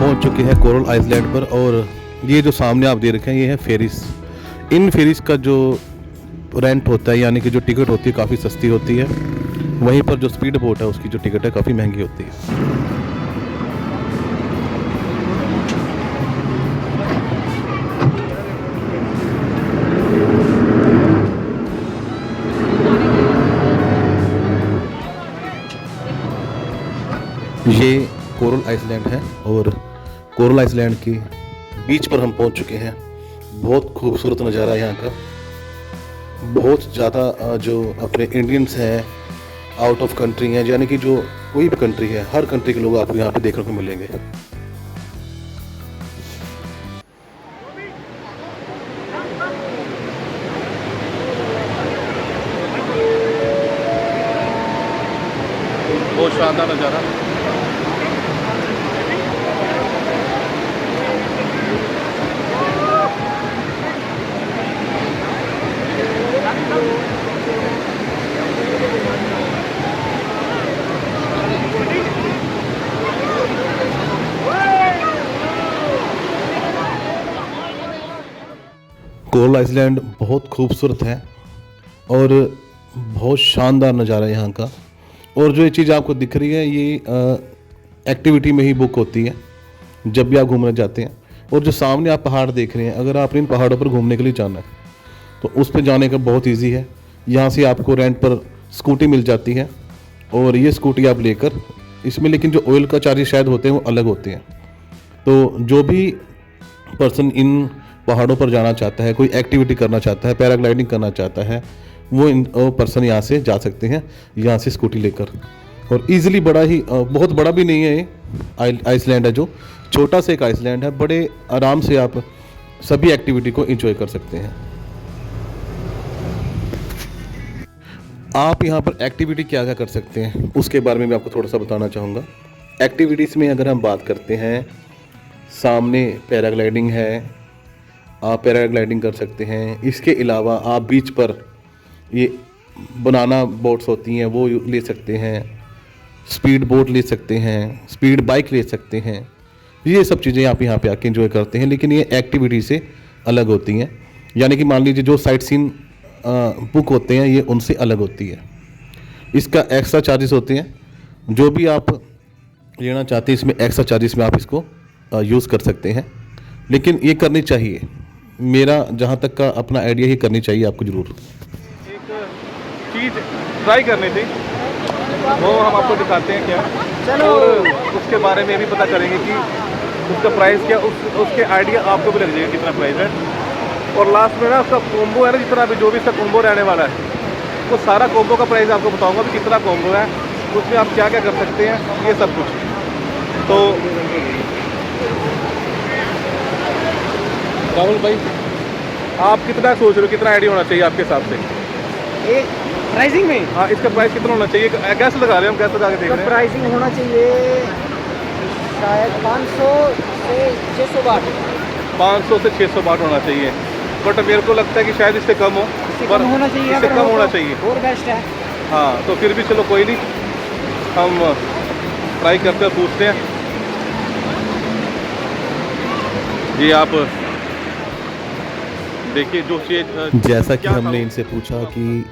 पहुंच चुके हैं कोरल आइलैंड पर। और ये जो सामने आप देख रखे हैं ये है फेरिस। इन फेरिस का जो रेंट होता है यानी कि जो टिकट होती है काफ़ी सस्ती होती है। वहीं पर जो स्पीड बोट है उसकी जो टिकट है काफ़ी महंगी होती है। ये कोरल आइलैंड है और कोरल आइलैंड के बीच पर हम पहुंच चुके हैं। बहुत खूबसूरत नज़ारा है यहाँ का। बहुत ज़्यादा जो अपने इंडियंस हैं, आउट ऑफ कंट्री हैं, यानी कि जो कोई भी कंट्री है, हर कंट्री के लोग आपको यहाँ पे देखने को मिलेंगे। बहुत शानदार नज़ारा। कोरल आइलैंड बहुत खूबसूरत है और बहुत शानदार नज़ारा है यहाँ का। और जो ये चीज़ आपको दिख रही है ये एक्टिविटी में ही बुक होती है जब भी आप घूमने जाते हैं। और जो सामने आप पहाड़ देख रहे हैं, अगर आप इन पहाड़ों पर घूमने के लिए जाना है तो उस पर जाने का बहुत इजी है। यहाँ से आपको रेंट पर स्कूटी मिल जाती है और ये स्कूटी आप लेकर इसमें, लेकिन जो ऑयल का चार्जेस शायद होते हैं वो अलग होते हैं। तो जो भी पर्सन इन पहाड़ों पर जाना चाहता है, कोई एक्टिविटी करना चाहता है, पैराग्लाइडिंग करना चाहता है, वो पर्सन यहाँ से जा सकते हैं, यहाँ से स्कूटी लेकर। और इजीली बड़ा ही बहुत बड़ा भी नहीं है ये आइसलैंड है, जो छोटा सा एक आइसलैंड है। बड़े आराम से आप सभी एक्टिविटी को एंजॉय कर सकते हैं। आप यहाँ पर एक्टिविटी क्या क्या कर सकते हैं उसके बारे में मैं आपको थोड़ा सा बताना चाहूँगा। एक्टिविटीज़ में अगर हम बात करते हैं, सामने पैराग्लाइडिंग है, आप पैराग्लाइडिंग कर सकते हैं। इसके अलावा आप बीच पर ये बनाना बोट्स होती हैं वो ले सकते हैं, स्पीड बोट ले सकते हैं, स्पीड बाइक ले सकते हैं। ये सब चीज़ें आप यहाँ पे आके एंजॉय करते हैं, लेकिन ये एक्टिविटी से अलग होती हैं। यानी कि मान लीजिए जो साइट सीन बुक होते हैं ये उनसे अलग होती है। इसका एक्स्ट्रा चार्जेस होते हैं। जो भी आप लेना चाहते हैं इसमें एक्स्ट्रा चार्जेस में आप इसको यूज़ कर सकते हैं, लेकिन ये करनी चाहिए। मेरा जहाँ तक का अपना आइडिया ही करनी चाहिए आपको ज़रूर। एक चीज़ ट्राई करनी थी, वो हम आपको दिखाते हैं क्या, चलो। और उसके बारे में भी पता करेंगे कि उसका प्राइस क्या, उसके आइडिया आपको भी लग जाएगा कितना प्राइस है। और लास्ट में ना उसका कॉम्बो है ना, जितना भी जो भी इसका कॉम्बो रहने वाला है वो सारा कॉम्बो का प्राइस आपको बताऊंगा कि कितना कॉम्बो है, उसमें आप क्या क्या कर सकते हैं, ये सब कुछ। तो राहुल भाई, आप कितना सोच रहे हो, कितना आइडिया होना चाहिए आपके हिसाब से एक प्राइसिंग में? हाँ, इसका प्राइस कितना होना चाहिए? कैसे लगा रहे हैं हम, कैसे लगा के देख रहे हैं? प्राइसिंग होना चाहिए शायद 500 से 600 बाट। 500 से 600 बाट होना चाहिए, बट मेरे को लगता है कि शायद इससे कम हो। कम होना चाहिए, इससे कम होना चाहिए और बेस्ट है। हाँ, तो फिर भी चलो कोई नहीं, हम ट्राई करते हैं, पूछते हैं। जी आप देखिए जो चीज़ जैसा कि हमने इनसे पूछा कि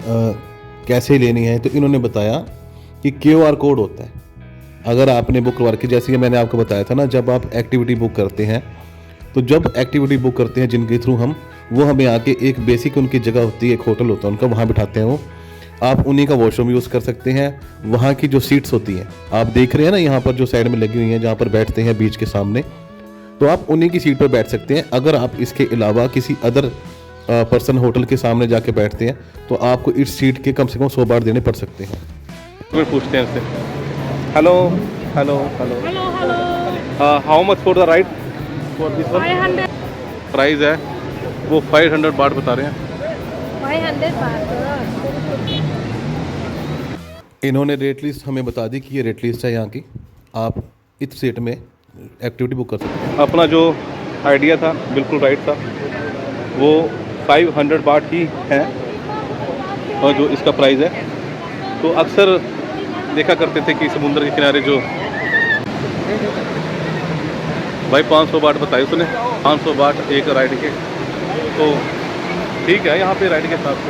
कैसे लेनी है, तो इन्होंने बताया कि QR कोड होता है। अगर आपने बुक करवा के, जैसे कि मैंने आपको बताया था ना, जब आप एक्टिविटी बुक करते हैं तो जब एक्टिविटी बुक करते हैं जिनके थ्रू हम, वो हमें आके एक बेसिक उनकी जगह होती है, एक होटल होता है उनका, वहाँ बिठाते हैं। वो आप उन्हीं का वॉशरूम यूज़ कर सकते हैं। वहाँ की जो सीट्स होती हैं आप देख रहे हैं ना, यहाँ पर जो साइड में लगी हुई हैं जहाँ पर बैठते हैं बीच के सामने, तो आप उन्हीं की सीट पर बैठ सकते हैं। अगर आप इसके अलावा किसी अदर पर्सन होटल के सामने जाके बैठते हैं तो आपको इस सीट के कम से कम 100 बार देने पड़ सकते हैं। फिर पूछते हैं उससे। Hello hello hello hello, how much for the ride? For this one 500 price है, वो 500 बाट बता रहे हैं। 500 बात। इन्होंने रेट लिस्ट हमें बता दी कि ये रेट लिस्ट है यहाँ की, आप इस सीट में एक्टिविटी बुक कर सकते हैं। अपना जो आइडिया था बिल्कुल राइट था, वो 500 बाट ही है और जो इसका प्राइस है। तो अक्सर देखा करते थे कि समुद्र के किनारे जो भाई 500 बाट बताए उसने, 500 बाट एक राइड के। तो ठीक है यहाँ पे राइड के हिसाब से।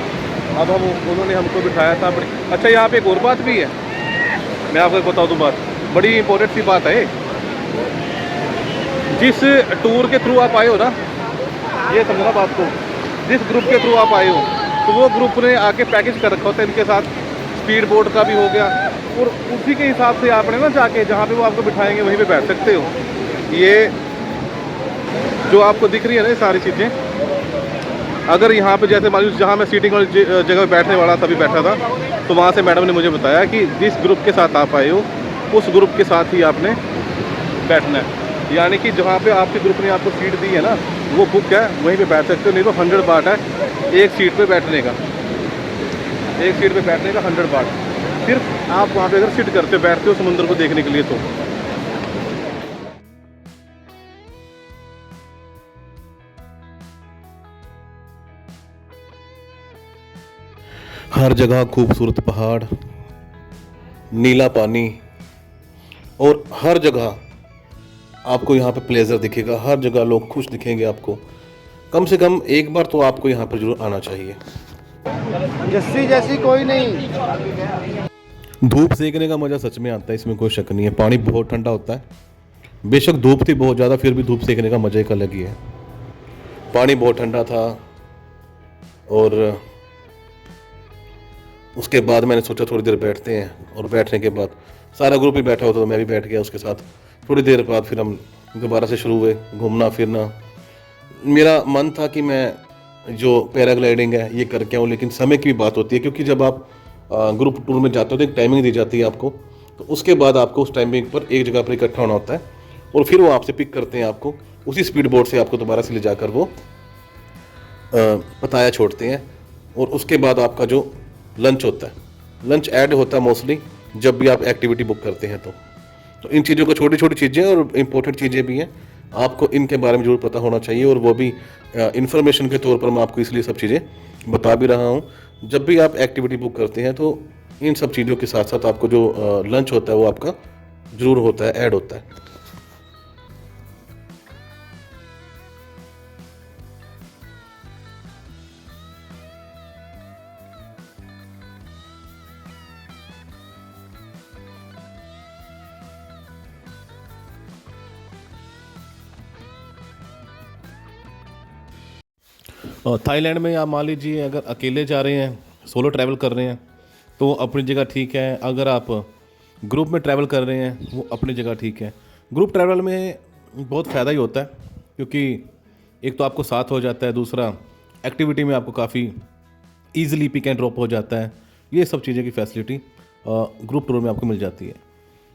अब हम उन्होंने हमको बिठाया था बड़ी। अच्छा यहाँ पे एक और बात भी है, मैं आपको बता दूँ बात, बड़ी इंपॉर्टेंट सी बात है। जिस टूर के थ्रू आप आए हो ना, ये समझना बात को, जिस ग्रुप के थ्रू आप आए हो तो वो ग्रुप ने आके पैकेज कर रखा होता है इनके साथ, स्पीड बोट का भी हो गया, और उसी के हिसाब से आपने ना जाके जहाँ पे वो आपको बिठाएंगे वहीं पे बैठ सकते हो। ये जो आपको दिख रही है ना ये सारी चीज़ें, अगर यहाँ पे जैसे मान लीजिए जहाँ मैं सीटिंग वाली जगह पे बैठने वाला तभी बैठा था, तो वहाँ से मैडम ने मुझे बताया कि जिस ग्रुप के साथ आप आए हो उस ग्रुप के साथ ही आपने बैठना है। यानी कि जहाँ पे आपके ग्रुप ने आपको सीट दी है ना वो बुक है, वहीं पे बैठ सकते हो। नहीं तो 100 बाट है एक सीट पे बैठने का, एक सीट पे बैठने का 100 बाट। सिर्फ आप वहाँ पे अगर सिट करते हो, बैठते हो समुद्र को देखने के लिए तो। हर जगह खूबसूरत पहाड़, नीला पानी, और हर जगह आपको यहाँ पे प्लेजर दिखेगा, हर जगह लोग खुश दिखेंगे आपको। कम से कम एक बार तो आपको यहाँ पर जरूर आना चाहिए। जस्सी जैसी कोई नहीं। धूप सेकने का मज़ा सच में आता है, इसमें कोई शक नहीं है। पानी बहुत ठंडा होता है, बेशक धूप थी बहुत ज़्यादा, फिर भी धूप सेकने का मज़ा एक अलग ही है। पानी बहुत ठंडा था, और उसके बाद मैंने सोचा थोड़ी देर बैठते हैं, और बैठने के बाद सारा ग्रुप ही बैठा होता तो मैं भी बैठ गया उसके साथ। थोड़ी देर बाद फिर हम दोबारा से शुरू हुए घूमना फिरना। मेरा मन था कि मैं जो पैराग्लाइडिंग है ये करके आऊँ, लेकिन समय की भी बात होती है, क्योंकि जब आप ग्रुप टूर में जाते हो तो एक टाइमिंग दी जाती है आपको, तो उसके बाद आपको उस टाइमिंग पर एक जगह पर इकट्ठा होना होता है, और फिर वो आपसे पिक करते हैं आपको, उसी स्पीड बोट से आपको दोबारा से ले जाकर वो पताया छोड़ते हैं। और उसके बाद आपका जो लंच होता है, लंच ऐड होता है मोस्टली जब भी आप एक्टिविटी बुक करते हैं। तो इन चीज़ों को, छोटी छोटी चीज़ें और इम्पोर्टेंट चीज़ें भी हैं, आपको इनके बारे में जरूर पता होना चाहिए, और वो भी इंफॉर्मेशन के तौर पर मैं आपको इसलिए सब चीज़ें बता भी रहा हूँ। जब भी आप एक्टिविटी बुक करते हैं तो इन सब चीज़ों के साथ साथ आपको जो लंच होता है वो आपका ज़रूर होता है, ऐड होता है। थाईलैंड में आप मान लीजिए अगर अकेले जा रहे हैं, सोलो ट्रैवल कर रहे हैं, तो अपनी जगह ठीक है। अगर आप ग्रुप में ट्रैवल कर रहे हैं वो अपनी जगह ठीक है। ग्रुप ट्रैवल में बहुत फ़ायदा ही होता है, क्योंकि एक तो आपको साथ हो जाता है, दूसरा एक्टिविटी में आपको काफ़ी ईजिली पिक एंड ड्रॉप हो जाता है। ये सब चीज़ें की फैसिलिटी ग्रुप टूर में आपको मिल जाती है।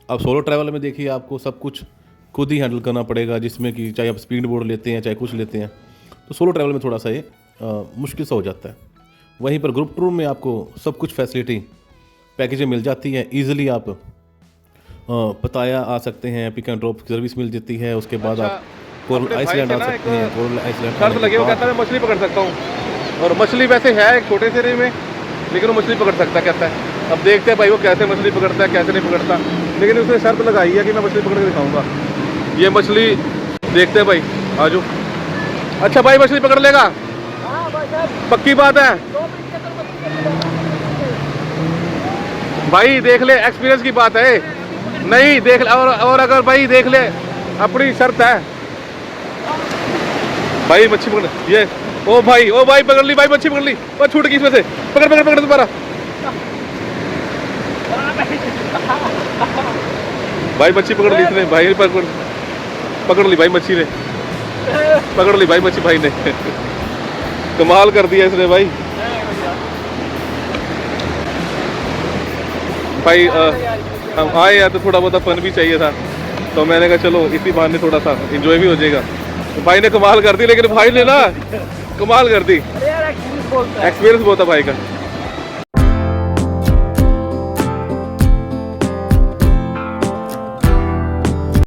अब सोलो ट्रैवल में देखिए आपको सब कुछ खुद ही हैंडल करना पड़ेगा, जिसमें कि चाहे आप स्पीड बोर्ड लेते हैं चाहे कुछ लेते हैं, तो सोलो ट्रैवल में थोड़ा सा ये मुश्किल सा हो जाता है। वहीं पर ग्रुप टूर में आपको सब कुछ फैसिलिटी पैकेज में मिल जाती है। ईजिली आप पताया आ सकते हैं, पिक एंड ड्रॉप सर्विस मिल जाती है। उसके बाद आप कोरल आइसलैंड आ सकते हैं। कोरल आइसलैंड शर्त लगे, वो कहता है मैं मछली पकड़ सकता हूँ, और मछली वैसे है एक छोटे से रेंज में, लेकिन वो मछली पकड़ सकता कहता है। अब देखते हैं भाई वो कैसे मछली पकड़ता है कैसे नहीं पकड़ता, लेकिन उसने शर्त लगाई है कि मैं मछली पकड़ के दिखाऊंगा। ये मछली देखते हैं भाई, आजो। अच्छा भाई मछली पकड़ लेगा, पक्की बात है भाई, देख ले, एक्सपीरियंस की बात है। नहीं देख ले, और अगर भाई देख ले, अपनी शर्त है भाई। मच्छी पकड़ ये, ओ भाई पकड़ ली भाई, मच्छी पकड़ ली, और छूट गई इसमें से। पकड़ पकड़ पकड़ दोबारा भाई, मच्छी पकड़ ली इसने भाई, पकड़ ली भाई मच्छी ने, पकड़ ली भाई मच्छी भाई ने। कमाल कर दिया इसने भाई। भाई हम आए यार तो थोड़ा बहुत फन भी चाहिए था, तो मैंने कहा चलो इसी बहाने थोड़ा सा एंजॉय भी हो जाएगा। तो भाई ने कमाल कर दी, लेकिन भाई ने ना कमाल कर दी, एक्सपीरियंस बहुत था भाई का।